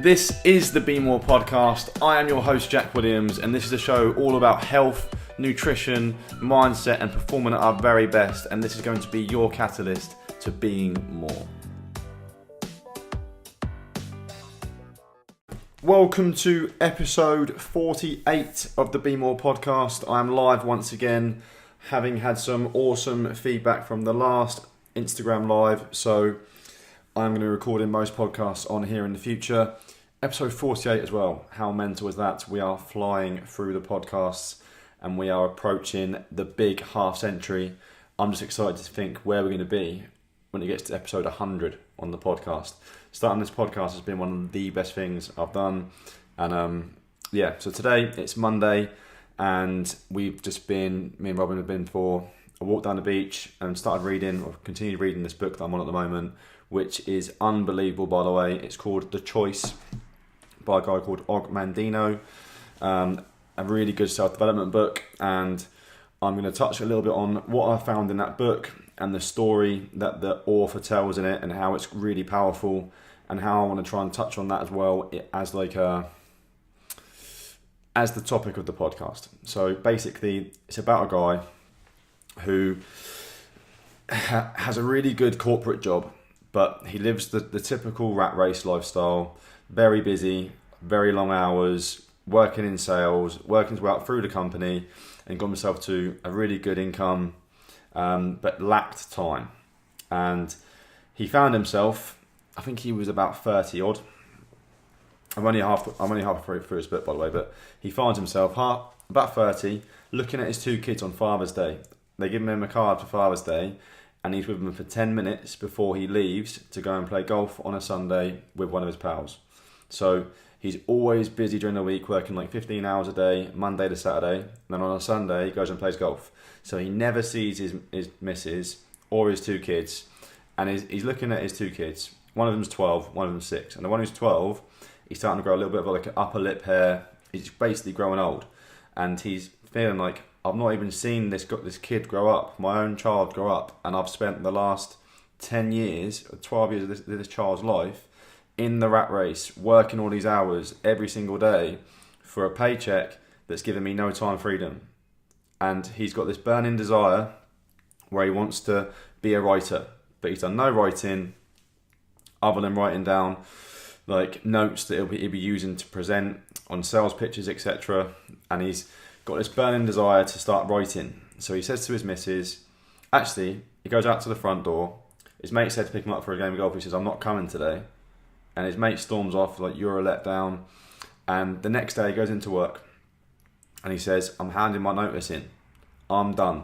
This is the Be More podcast. I am your host, Jack Williams, and this is a show all about health, nutrition, mindset, and performing at our very best. And this is going to be your catalyst to being more. Welcome to episode 48 of the Be More podcast. I am live once again, having had some awesome feedback from the last Instagram live. So I'm going to be recording most podcasts on here in the future. Episode 48 as well. How mental is that? We are flying through the podcasts and we are approaching the big half century. I'm just excited to think where we're going to be when it gets to episode 100 on the podcast. Starting this podcast has been one of the best things I've done. And so today it's Monday and me and Robin have been for a walk down the beach and continued reading this book that I'm on at the moment, which is unbelievable, by the way. It's called The Choice by a guy called Og Mandino. A really good self-development book, and I'm going to touch a little bit on what I found in that book and the story that the author tells in it and how it's really powerful, and how I want to try and touch on that as well as the topic of the podcast. So basically, it's about a guy who has a really good corporate job, but he lives the typical rat race lifestyle, very busy, very long hours, working in sales, working his way up through the company, and got himself to a really good income, but lacked time. And he found himself, I think he was about 30 odd. I'm only halfway through his book, by the way, but he finds himself about 30, looking at his two kids on Father's Day. They give him a card for Father's Day, and he's with them for 10 minutes before he leaves to go and play golf on a Sunday with one of his pals. So he's always busy during the week, working like 15 hours a day, Monday to Saturday. And then on a Sunday, he goes and plays golf. So he never sees his missus or his two kids. And he's looking at his two kids. One of them's 12, one of them's 6. And the one who's 12, he's starting to grow a little bit of like an upper lip hair. He's basically growing old. And he's feeling like, I've not even seen this kid grow up, my own child grow up, and I've spent the last 10 years, or 12 years of this child's life in the rat race, working all these hours every single day for a paycheck that's given me no time freedom. And he's got this burning desire where he wants to be a writer, but he's done no writing other than writing down like notes that he'll be using to present on sales pitches, etc. And he's got this burning desire to start writing. So he says to his missus, actually, he goes out to the front door. His mate said to pick him up for a game of golf. He says, I'm not coming today. And his mate storms off like, you're a letdown. And the next day he goes into work and he says, I'm handing my notice in. I'm done.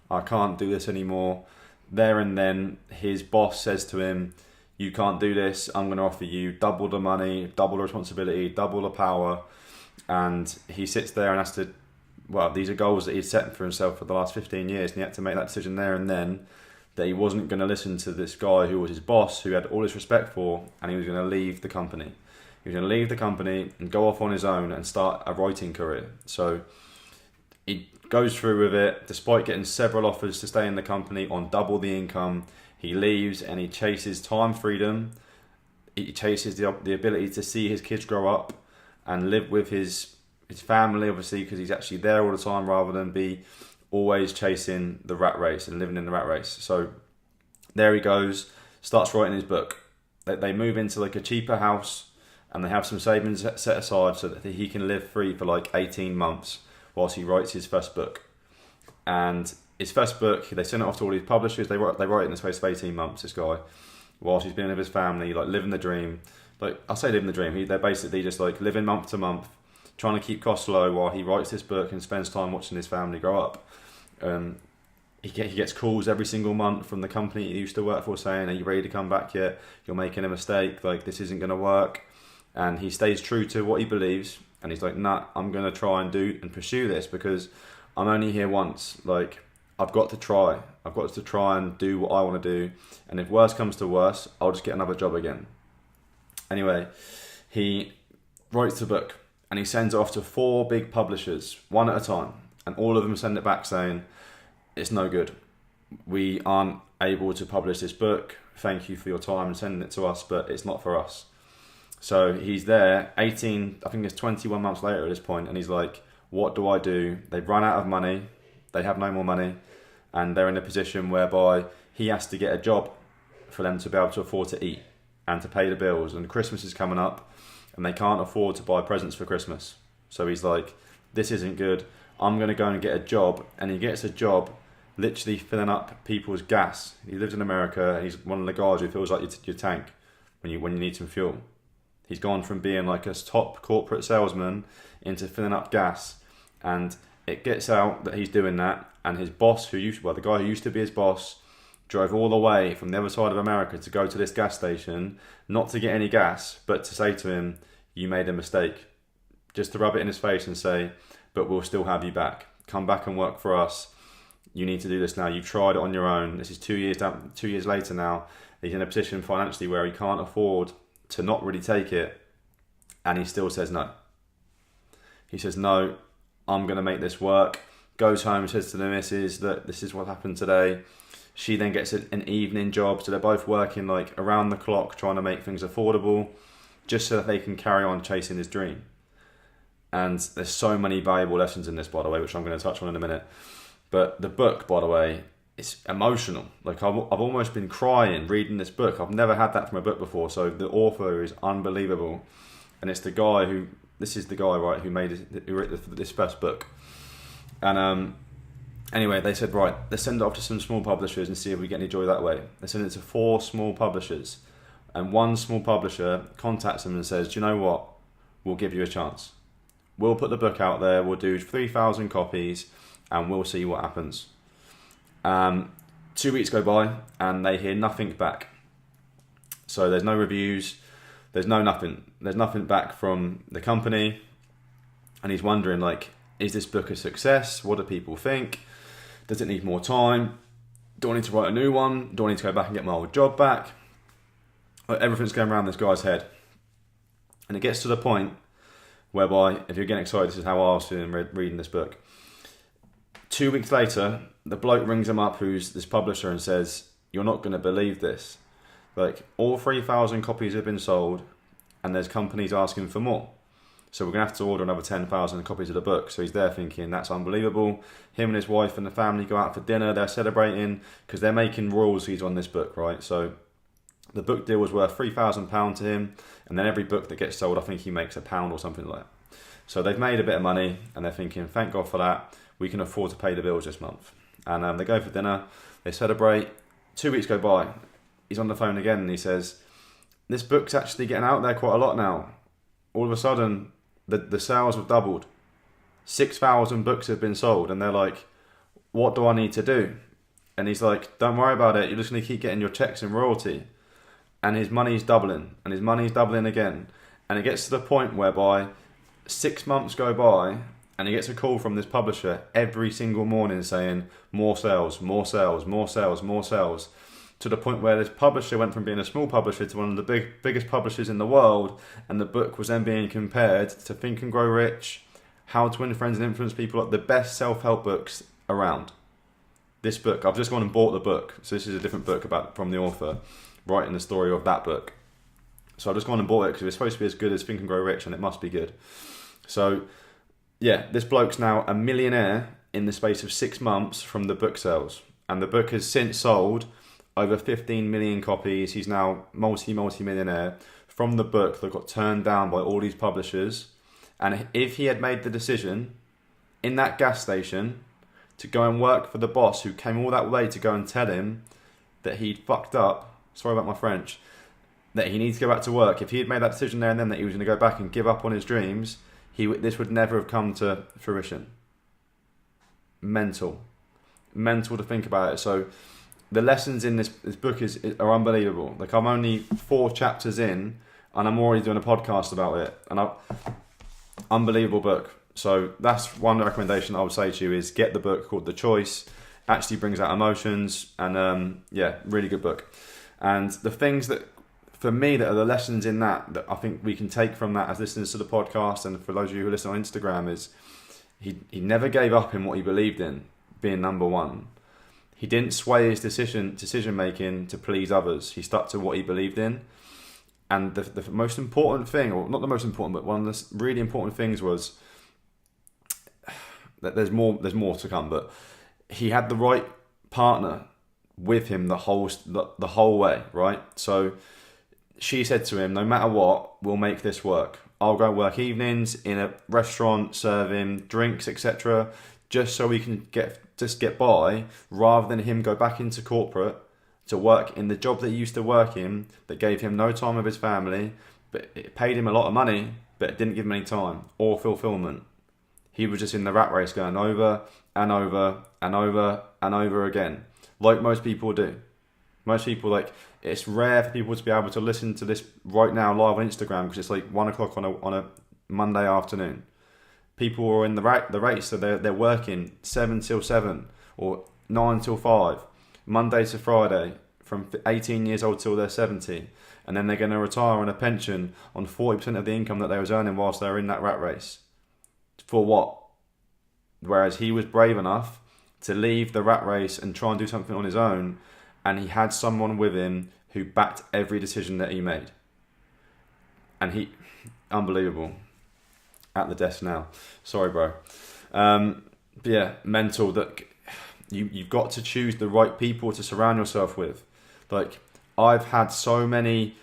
I can't do this anymore. There and then his boss says to him, you can't do this. I'm going to offer you double the money, double the responsibility, double the power. And he sits there and has to, these are goals that he'd set for himself for the last 15 years, and he had to make that decision there and then that he wasn't going to listen to this guy who was his boss, who had all his respect for, and he was going to leave the company. He was going to leave the company and go off on his own and start a writing career. So he goes through with it, despite getting several offers to stay in the company on double the income. He leaves and he chases time freedom. He chases the ability to see his kids grow up and live with his family, obviously, because he's actually there all the time rather than be always chasing the rat race and living in the rat race. So there he goes, starts writing his book. They move into like a cheaper house and they have some savings set aside so that he can live free for like 18 months whilst he writes his first book. And his first book, they send it off to all these publishers. They write it in the space of 18 months, this guy, whilst he's been with his family, like living the dream. Like, I say living the dream, they're basically just like living month to month, trying to keep costs low while he writes this book and spends time watching his family grow up. He gets calls every single month from the company he used to work for saying, are you ready to come back yet? You're making a mistake, like this isn't going to work. And he stays true to what he believes, and he's like, nah, I'm going to try and pursue this because I'm only here once. Like, I've got to try and do what I want to do, and if worse comes to worse, I'll just get another job again. Anyway, he writes the book and he sends it off to 4 big publishers, one at a time, and all of them send it back saying, it's no good. We aren't able to publish this book. Thank you for your time and sending it to us, but it's not for us. So he's there 18, I think it's 21 months later at this point, and he's like, what do I do? They've run out of money, they have no more money, and they're in a position whereby he has to get a job for them to be able to afford to eat and to pay the bills, and Christmas is coming up and they can't afford to buy presents for Christmas. So he's like, this isn't good, I'm going to go and get a job. And he gets a job literally filling up people's gas. He lives in America, and he's one of the guys who fills like your tank when you need some fuel. He's gone from being like a top corporate salesman into filling up gas, and it gets out that he's doing that, and his boss, the guy who used to be his boss, drove all the way from the other side of America to go to this gas station, not to get any gas, but to say to him, you made a mistake. Just to rub it in his face and say, but we'll still have you back. Come back and work for us. You need to do this now. You've tried it on your own. This is 2 years later now. He's in a position financially where he can't afford to not really take it, and he still says no. He says, no, I'm going to make this work. Goes home, says to the missus that this is what happened today. She then gets an evening job, so they're both working like around the clock trying to make things affordable just so that they can carry on chasing his dream. And there's so many valuable lessons in this, by the way, which I'm going to touch on in a minute. But the book, by the way, it's emotional. Like I've almost been crying reading this book. I've never had that from a book before. So the author is unbelievable, and it's the guy who right, who wrote this first book. And anyway, they said, right, let's send it off to some small publishers and see if we get any joy that way. They send it to 4 small publishers, and one small publisher contacts them and says, do you know what? We'll give you a chance. We'll put the book out there. We'll do 3,000 copies, and we'll see what happens. 2 weeks go by and they hear nothing back. So there's no reviews, there's nothing back from the company, and he's wondering, like, is this book a success? What do people think? Does it need more time? Do I need to write a new one? Do I need to go back and get my old job back? Like, everything's going around this guy's head, and it gets to the point whereby, if you're getting excited, this is how I was feeling reading this book. 2 weeks later, the bloke rings him up, who's this publisher, and says, you're not going to believe this. Like, all 3,000 copies have been sold, and there's companies asking for more. So we're going to have to order another 10,000 copies of the book. So he's there thinking, that's unbelievable. Him and his wife and the family go out for dinner. They're celebrating because they're making royalties on this book, right? So the book deal was worth £3,000 to him. And then every book that gets sold, I think he makes £1 or something like that. So they've made a bit of money, and they're thinking, thank God for that. We can afford to pay the bills this month. And they go for dinner. They celebrate. 2 weeks go by. He's on the phone again, and he says, this book's actually getting out there quite a lot now. All of a sudden, the sales have doubled. 6,000 books have been sold, and they're like, what do I need to do? And he's like, don't worry about it. You're just going to keep getting your checks in royalty. And his money's doubling, and his money's doubling again. And it gets to the point whereby 6 months go by, and he gets a call from this publisher every single morning saying, more sales, more sales, more sales, more sales. To the point where this publisher went from being a small publisher to one of the biggest publishers in the world, and the book was then being compared to Think and Grow Rich, How to Win Friends and Influence People, like the best self-help books around. This book, I've just gone and bought the book, so this is a different book from the author, writing the story of that book. So I've just gone and bought it because it's supposed to be as good as Think and Grow Rich, and it must be good. So yeah, this bloke's now a millionaire in the space of 6 months from the book sales, and the book has since sold over 15 million copies. He's now multi-millionaire from the book that got turned down by all these publishers. And if he had made the decision in that gas station to go and work for the boss who came all that way to go and tell him that he'd fucked up, sorry about my French, that he needs to go back to work, if he had made that decision there and then that he was going to go back and give up on his dreams, this would never have come to fruition. Mental to think about it. So the lessons in this book are unbelievable. Like, I'm only 4 chapters in, and I'm already doing a podcast about it. And unbelievable book. So that's one recommendation I would say to you, is get the book called The Choice. Actually brings out emotions, and really good book. And the things that, for me, that are the lessons in that I think we can take from that as listeners to the podcast, and for those of you who listen on Instagram, is he never gave up in what he believed in, being number one. He didn't sway his decision making to please others. He stuck to what he believed in. And the most important thing, or not the most important, but one of the really important things was that there's more to come. But he had the right partner with him the whole way, right? So she said to him, no matter what, we'll make this work. I'll go work evenings in a restaurant serving drinks, etc., just so we can get by, rather than him go back into corporate to work in the job that he used to work in, that gave him no time with his family, but it paid him a lot of money, but it didn't give him any time or fulfillment. He was just in the rat race going over and over and over and over again, like most people do. Most people, like, it's rare for people to be able to listen to this right now live on Instagram because it's like 1 o'clock on a Monday afternoon. People are in the race, so they're working 7 till 7 or 9 till 5, Monday to Friday, from 18 years old till they're 70, and then they're going to retire on a pension on 40% of the income that they was earning whilst they were in that rat race. For what? Whereas he was brave enough to leave the rat race and try and do something on his own, and he had someone with him who backed every decision that he made. And unbelievable. At the desk now. Sorry, bro. But yeah, mental that you've got to choose the right people to surround yourself with. Like, I've had so many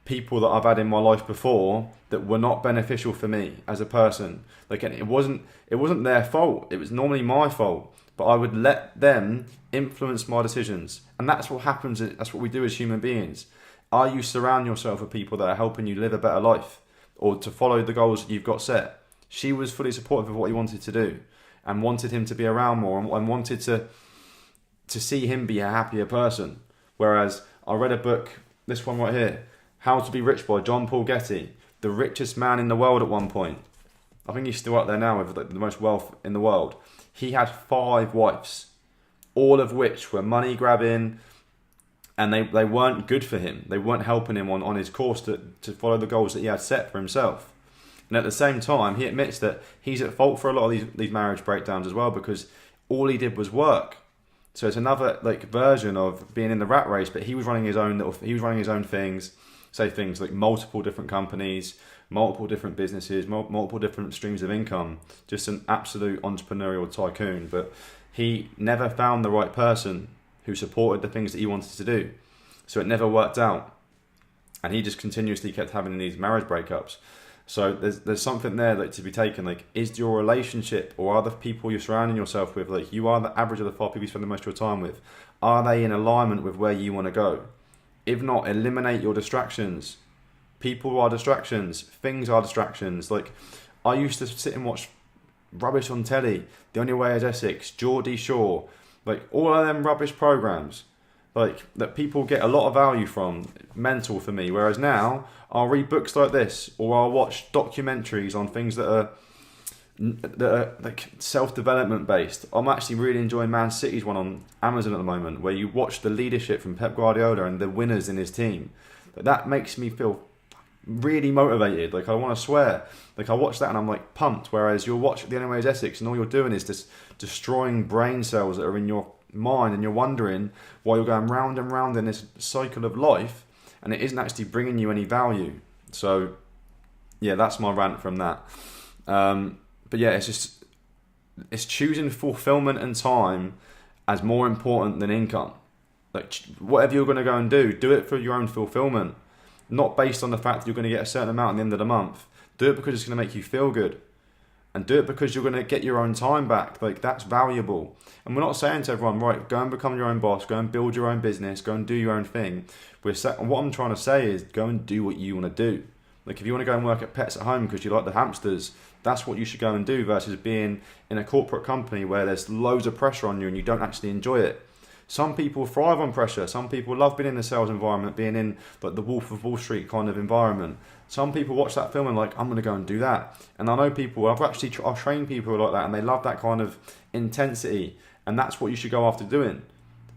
people that I've had in my life before that were not beneficial for me as a person. Like, it wasn't their fault. It was normally my fault. But I would let them influence my decisions. And that's what happens. That's what we do as human beings. Are you surround yourself with people that are helping you live a better life, or to follow the goals that you've got set? She was fully supportive of what he wanted to do, and wanted him to be around more, and wanted to see him be a happier person. Whereas I read a book, this one right here, How to Be Rich by John Paul Getty, the richest man in the world at one point. I think he's still up there now with the most wealth in the world. He had 5 wives, all of which were money grabbing, and they weren't good for him. They weren't helping him on his course to follow the goals that he had set for himself. And at the same time, he admits that he's at fault for a lot of these marriage breakdowns as well, because all he did was work. So it's another version of being in the rat race, but he was running his own things, say things like multiple different companies, multiple different businesses, multiple different streams of income, just an absolute entrepreneurial tycoon. But he never found the right person who supported the things that he wanted to do. So it never worked out. And he just continuously kept having these marriage breakups. So there's something there to be taken. Like, is your relationship, or are the people you're surrounding yourself with, like, you are the average of the 5 people you spend the most of your time with, are they in alignment with where you want to go? If not, eliminate your distractions. People are distractions. Things are distractions. Like, I used to sit and watch rubbish on telly. The Only Way is Essex, Geordie Shore, like all of them rubbish programs, like that people get a lot of value from. Mental for me. Whereas now, I'll read books like this, or I'll watch documentaries on things that are like self-development based. I'm actually really enjoying Man City's one on Amazon at the moment, where you watch the leadership from Pep Guardiola and the winners in his team. But that makes me feel really motivated. Like, I want to swear. Like, I watch that and I'm like pumped. Whereas you'll watch The Only Way is Essex and all you're doing is just destroying brain cells that are in your mind, and you're wondering why you're going round and round in this cycle of life, and it isn't actually bringing you any value. So yeah, that's my rant from that. But yeah, it's choosing fulfillment and time as more important than income. Like, whatever you're going to go and do it for your own fulfillment, not based on the fact that you're going to get a certain amount at the end of the month. Do it because it's going to make you feel good, and do it because you're going to get your own time back. Like, that's valuable. And we're not saying to everyone, right, go and become your own boss, go and build your own business, go and do your own thing. What I'm trying to say is, go and do what you want to do. Like, if you want to go and work at Pets at Home because you like the hamsters, that's what you should go and do, versus being in a corporate company where there's loads of pressure on you and you don't actually enjoy it. Some people thrive on pressure. Some people love being in the sales environment, being in like the Wolf of Wall Street kind of environment. Some people watch that film and like, I'm going to go and do that. And I know people, I've trained people like that, and they love that kind of intensity, and that's what you should go after doing.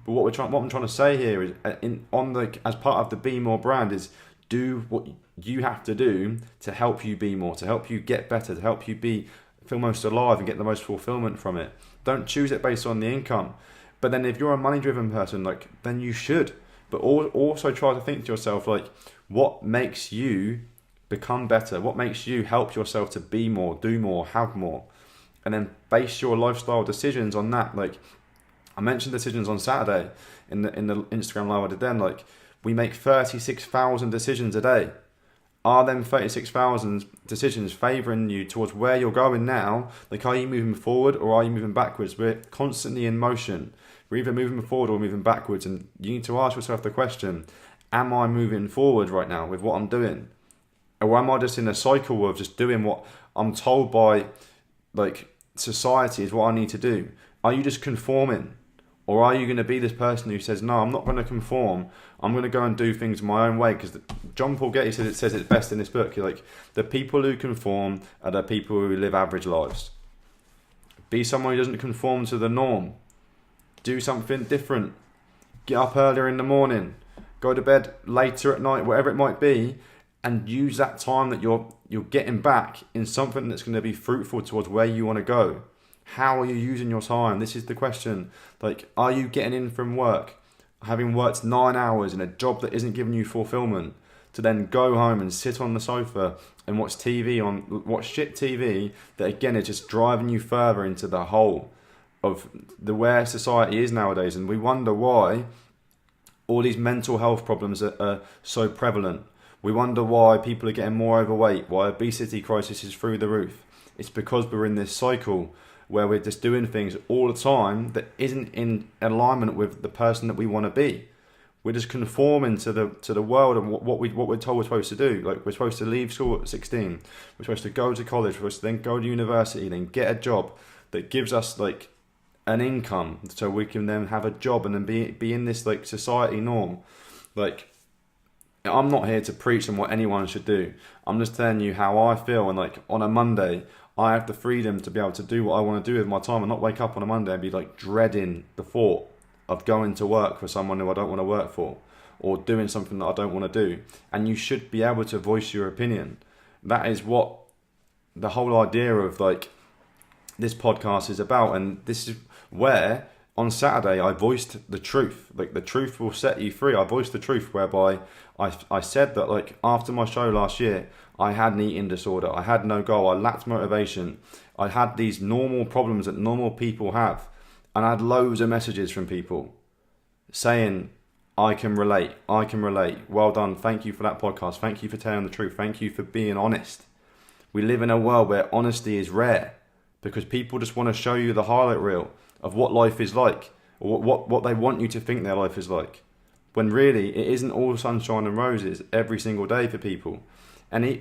But what I'm trying to say here is, as part of the Be More brand, is do what you have to do to help you be more, to help you get better, to help you feel most alive and get the most fulfillment from it. Don't choose it based on the income. But then if you're a money-driven person, like, then you should. But also try to think to yourself, like, What makes you become better? What makes you help yourself to be more, do more, have more? And then base your lifestyle decisions on that. Like I mentioned decisions on Saturday in the Instagram live I did then. Like we make 36,000 decisions a day. Are them 36,000 decisions favouring you towards where you're going now? Like, are you moving forward or are you moving backwards? We're constantly in motion. We're either moving forward or moving backwards. And you need to ask yourself the question, am I moving forward right now with what I'm doing? Or am I just in a cycle of just doing what I'm told by, like, society is what I need to do? Are you just conforming? Or are you going to be this person who says, no, I'm not going to conform. I'm going to go and do things my own way? Because John Paul Getty says it best in this book. You're like, the people who conform are the people who live average lives. Be someone who doesn't conform to the norm. Do something different. Get up earlier in the morning. Go to bed later at night, whatever it might be. And use that time that you're getting back in something that's going to be fruitful towards where you want to go. How are you using your time? This is the question. Like, are you getting in from work, having worked 9 hours in a job that isn't giving you fulfillment, to then go home and sit on the sofa and watch shit TV that again is just driving you further into the hole of the where society is nowadays? And we wonder why all these mental health problems are so prevalent. We wonder why people are getting more overweight, why obesity crisis is through the roof. It's because we're in this cycle where we're just doing things all the time that isn't in alignment with the person that we want to be. We're just conforming to the world and what we're told we're supposed to do. Like, we're supposed to leave school at 16. We're supposed to go to college. We're supposed to then go to university, then get a job that gives us like an income, so we can then have a job and then be in this like society norm. Like, I'm not here to preach on what anyone should do. I'm just telling you how I feel. And like on a Monday, I have the freedom to be able to do what I want to do with my time and not wake up on a Monday and be like dreading the thought of going to work for someone who I don't want to work for or doing something that I don't want to do. And you should be able to voice your opinion. That is what the whole idea of like this podcast is about. And this is where on Saturday I voiced the truth. Like, the truth will set you free. I voiced the truth whereby I said that like after my show last year, I had an eating disorder. I had no goal. I lacked motivation. I had these normal problems that normal people have. And I had loads of messages from people saying, I can relate. I can relate. Well done. Thank you for that podcast. Thank you for telling the truth. Thank you for being honest. We live in a world where honesty is rare because people just want to show you the highlight reel of what life is like, or what they want you to think their life is like. When really, it isn't all sunshine and roses every single day for people. And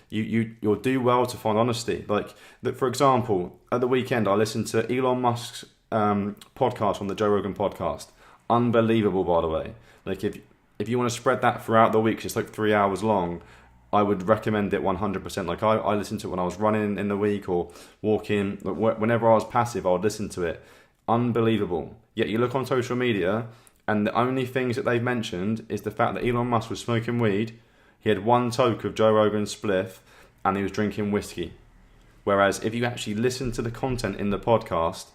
you'll do well to find honesty. Like, for example, at the weekend, I listened to Elon Musk's podcast on the Joe Rogan podcast. Unbelievable, by the way. Like, if you want to spread that throughout the week, it's like 3 hours long, I would recommend it 100%. Like, I listened to it when I was running in the week or walking. Whenever I was passive, I would listen to it. Unbelievable. Yet you look on social media, and the only things that they've mentioned is the fact that Elon Musk was smoking weed, he had one toke of Joe Rogan's spliff, and he was drinking whiskey. Whereas if you actually listen to the content in the podcast,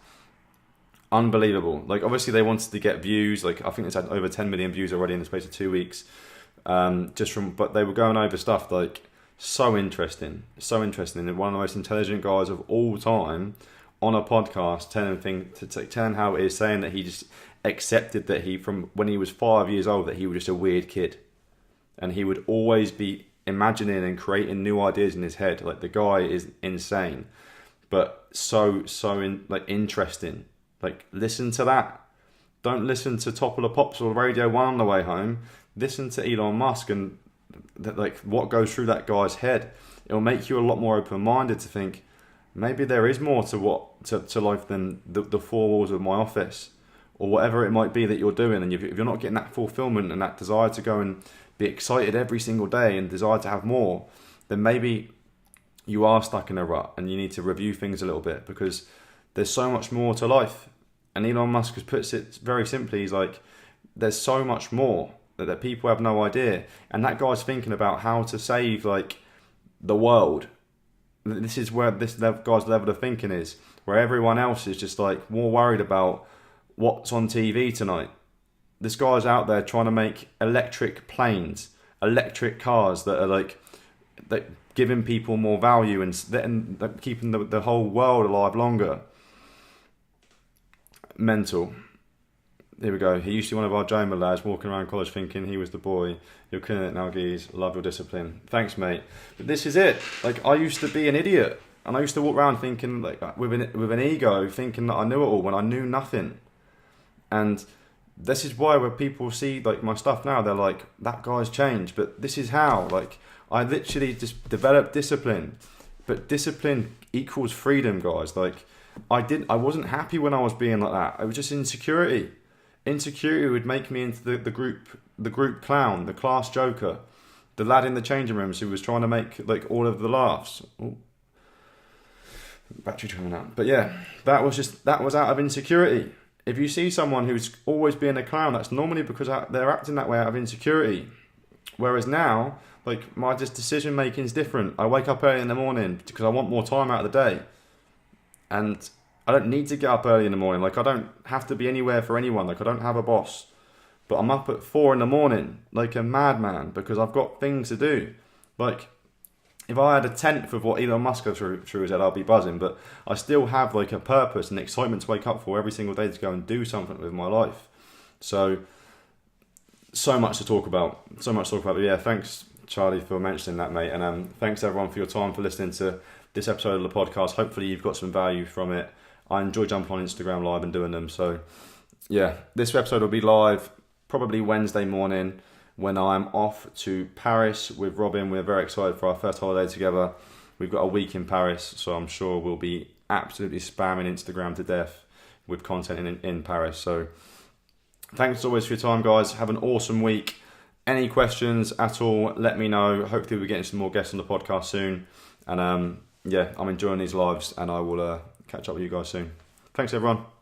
unbelievable. Like, obviously they wanted to get views. Like, I think it's had over 10 million views already in the space of 2 weeks. But they were going over stuff like so interesting. And one of the most intelligent guys of all time on a podcast telling how it is, saying that he just accepted that he, from when he was 5 years old, that he was just a weird kid. And he would always be imagining and creating new ideas in his head. Like, the guy is insane, but so interesting. Like, listen to that. Don't listen to Top of the Pops or Radio 1 on the way home. Listen to Elon Musk and like what goes through that guy's head. It'll make you a lot more open-minded to think maybe there is more to life than the four walls of my office or whatever it might be that you're doing. And if you're not getting that fulfillment and that desire to go and be excited every single day and desire to have more, then maybe you are stuck in a rut and you need to review things a little bit, because there's so much more to life. And Elon Musk puts it very simply. He's like, there's so much more that people have no idea. And that guy's thinking about how to save like the world. This is where this guy's level of thinking is, where everyone else is just like more worried about what's on TV tonight. this guy's out there trying to make electric planes, electric cars that are like that giving people more value and keeping the whole world alive longer. Mental. Here we go. He used to be one of our Joma lads, walking around college thinking he was the boy. You're killing it now, Geese. Love your discipline. Thanks, mate. But this is it. Like, I used to be an idiot. And I used to walk around thinking, like, with an ego, thinking that I knew it all when I knew nothing. And this is why when people see, like, my stuff now, they're like, that guy's changed. But this is how. Like, I literally just developed discipline. But discipline equals freedom, guys. Like, I wasn't happy when I was being like that. It was just insecurity. Insecurity would make me into the group clown, the class joker, the lad in the changing rooms who was trying to make like all of the laughs. Ooh. Battery turning out. But yeah, that was out of insecurity. If you see someone who's always being a clown, that's normally because they're acting that way out of insecurity. Whereas now, like, my decision making is different. I wake up early in the morning because I want more time out of the day, and I don't need to get up early in the morning. Like, I don't have to be anywhere for anyone. Like, I don't have a boss. But I'm up at 4 a.m, like a madman, because I've got things to do. Like, if I had a tenth of what Elon Musk goes through his head, I'd be buzzing. But I still have, like, a purpose and excitement to wake up for every single day to go and do something with my life. So much to talk about. But yeah, thanks, Charlie, for mentioning that, mate. And thanks, everyone, for your time, for listening to this episode of the podcast. Hopefully you've got some value from it. I enjoy jumping on Instagram live and doing them. So yeah, this episode will be live probably Wednesday morning when I'm off to Paris with Robin. We're very excited for our first holiday together. We've got a week in Paris, so I'm sure we'll be absolutely spamming Instagram to death with content in Paris. So thanks as always for your time, guys. Have an awesome week. Any questions at all, let me know. Hopefully we're getting some more guests on the podcast soon. And yeah, I'm enjoying these lives, and I will catch up with you guys soon. Thanks, everyone.